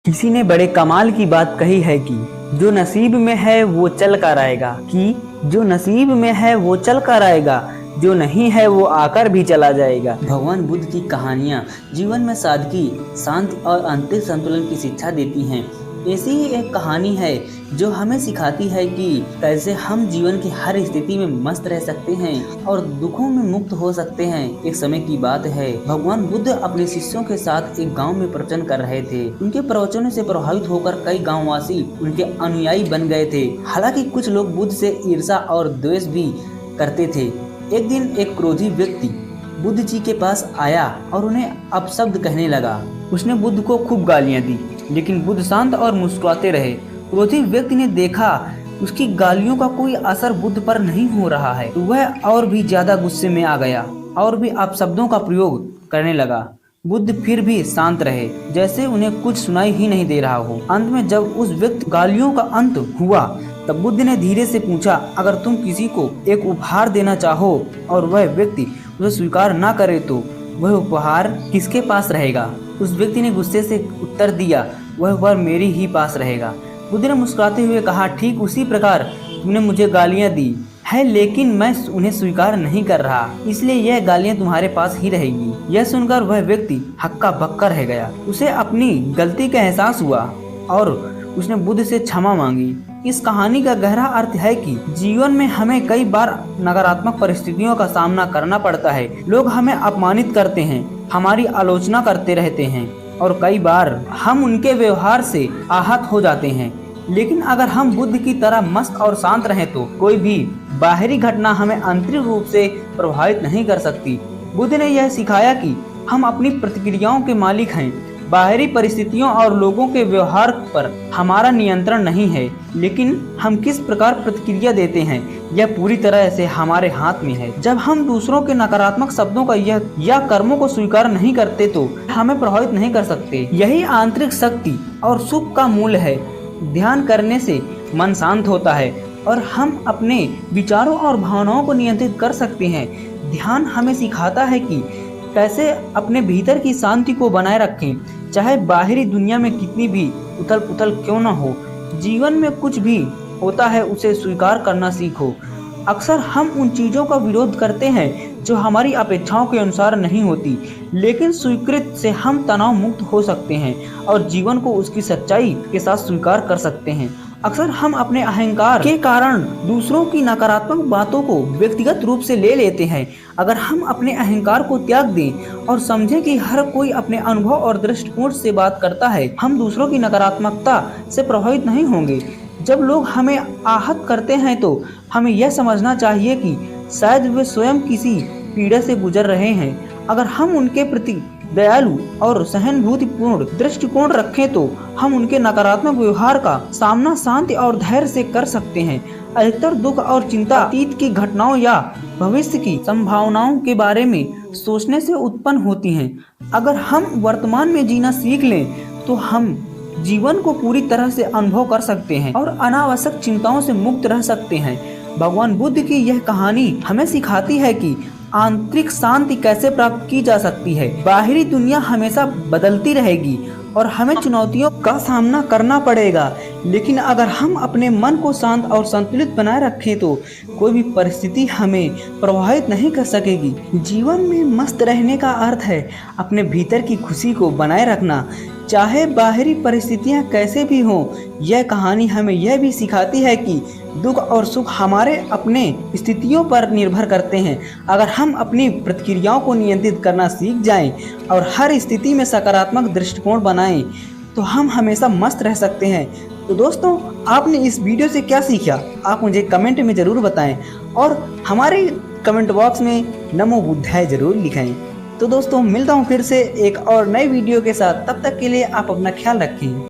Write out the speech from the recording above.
किसी ने बड़े कमाल की बात कही है कि जो नसीब में है वो चल कर आएगा, कि जो नसीब में है वो चल कर आएगा, जो नहीं है वो आकर भी चला जाएगा। भगवान बुद्ध की कहानियाँ जीवन में सादगी, शांति और आंतरिक संतुलन की शिक्षा देती हैं। ऐसी ही एक कहानी है जो हमें सिखाती है कि कैसे हम जीवन की हर स्थिति में मस्त रह सकते हैं और दुखों में मुक्त हो सकते हैं। एक समय की बात है, भगवान बुद्ध अपने शिष्यों के साथ एक गांव में प्रवचन कर रहे थे। उनके प्रवचनों से प्रभावित होकर कई गांववासी उनके अनुयायी बन गए थे। हालांकि कुछ लोग बुद्ध से ईर्ष्या और द्वेष भी करते थे। एक दिन एक क्रोधी व्यक्ति बुद्ध जी के पास आया और उन्हें अपशब्द कहने लगा। उसने बुद्ध को खूब गालियां दी, लेकिन बुद्ध शांत और मुस्कुराते रहे। क्रोधी व्यक्ति ने देखा उसकी गालियों का कोई असर बुद्ध पर नहीं हो रहा है, तो वह और भी ज्यादा गुस्से में आ गया और भी अपशब्दों का प्रयोग करने लगा। बुद्ध फिर भी शांत रहे, जैसे उन्हें कुछ सुनाई ही नहीं दे रहा हो। अंत में जब उस व्यक्ति गालियों का अंत हुआ, तब बुद्ध ने धीरे से पूछा, अगर तुम किसी को एक उपहार देना चाहो और वह व्यक्ति उसे स्वीकार ना करे तो वह उपहार किसके पास रहेगा? उस व्यक्ति ने गुस्से से उत्तर दिया, वह उपहार मेरे ही पास रहेगा। बुद्ध ने मुस्कुराते हुए कहा, ठीक उसी प्रकार तुमने मुझे गालियां दी है, लेकिन मैं उन्हें स्वीकार नहीं कर रहा, इसलिए यह गालियां तुम्हारे पास ही रहेगी। यह सुनकर वह व्यक्ति हक्का बक्का रह गया। उसे अपनी गलती का एहसास हुआ और उसने बुद्ध से क्षमा मांगी। इस कहानी का गहरा अर्थ है कि जीवन में हमें कई बार नकारात्मक परिस्थितियों का सामना करना पड़ता है। लोग हमें अपमानित करते हैं, हमारी आलोचना करते रहते हैं और कई बार हम उनके व्यवहार से आहत हो जाते हैं। लेकिन अगर हम बुद्ध की तरह मस्त और शांत रहें तो कोई भी बाहरी घटना हमें आंतरिक रूप से प्रभावित नहीं कर सकती। बुद्ध ने यह सिखाया कि हम अपनी प्रतिक्रियाओं के मालिक हैं। बाहरी परिस्थितियों और लोगों के व्यवहार पर हमारा नियंत्रण नहीं है, लेकिन हम किस प्रकार प्रतिक्रिया देते हैं यह पूरी तरह से हमारे हाथ में है। जब हम दूसरों के नकारात्मक शब्दों का या कर्मों को स्वीकार नहीं करते तो हमें प्रभावित नहीं कर सकते। यही आंतरिक शक्ति और सुख का मूल है। ध्यान करने से मन शांत होता है और हम अपने विचारों और भावनाओं को नियंत्रित कर सकते हैं। ध्यान हमें सिखाता है कि कैसे अपने भीतर की शांति को बनाए रखें, चाहे बाहरी दुनिया में कितनी भी उथल पुथल क्यों न हो। जीवन में कुछ भी होता है उसे स्वीकार करना सीखो। अक्सर हम उन चीज़ों का विरोध करते हैं जो हमारी अपेक्षाओं के अनुसार नहीं होती, लेकिन स्वीकृत से हम तनाव मुक्त हो सकते हैं और जीवन को उसकी सच्चाई के साथ स्वीकार कर सकते हैं। अक्सर हम अपने अहंकार के कारण दूसरों की नकारात्मक बातों को व्यक्तिगत रूप से ले लेते हैं। अगर हम अपने अहंकार को त्याग दें और समझें कि हर कोई अपने अनुभव और दृष्टिकोण से बात करता है, हम दूसरों की नकारात्मकता से प्रभावित नहीं होंगे। जब लोग हमें आहत करते हैं तो हमें यह समझना चाहिए कि शायद वे स्वयं किसी पीड़ा से गुजर रहे हैं। अगर हम उनके प्रति दयालु और सहानुभूतिपूर्ण दृष्टिकोण रखें तो हम उनके नकारात्मक व्यवहार का सामना शांति और धैर्य से कर सकते हैं। अधिकतर दुख और चिंता अतीत की घटनाओं या भविष्य की संभावनाओं के बारे में सोचने से उत्पन्न होती हैं। अगर हम वर्तमान में जीना सीख लें तो हम जीवन को पूरी तरह से अनुभव कर सकते हैं और अनावश्यक चिंताओं से मुक्त रह सकते हैं। भगवान बुद्ध की यह कहानी हमें सिखाती है कि आंतरिक शांति कैसे प्राप्त की जा सकती है। बाहरी दुनिया हमेशा बदलती रहेगी और हमें चुनौतियों का सामना करना पड़ेगा, लेकिन अगर हम अपने मन को शांत और संतुलित बनाए रखें तो कोई भी परिस्थिति हमें प्रभावित नहीं कर सकेगी। जीवन में मस्त रहने का अर्थ है अपने भीतर की खुशी को बनाए रखना, चाहे बाहरी परिस्थितियां कैसे भी हों। यह कहानी हमें यह भी सिखाती है कि दुख और सुख हमारे अपने स्थितियों पर निर्भर करते हैं। अगर हम अपनी प्रतिक्रियाओं को नियंत्रित करना सीख जाएं और हर स्थिति में सकारात्मक दृष्टिकोण बनाएं, तो हम हमेशा मस्त रह सकते हैं। तो दोस्तों, आपने इस वीडियो से क्या सीखा, आप मुझे कमेंट में ज़रूर बताएं और हमारे कमेंट बॉक्स में नमो बुद्धाय ज़रूर लिखें। तो दोस्तों, मिलता हूँ फिर से एक और नई वीडियो के साथ। तब तक के लिए आप अपना ख्याल रखें।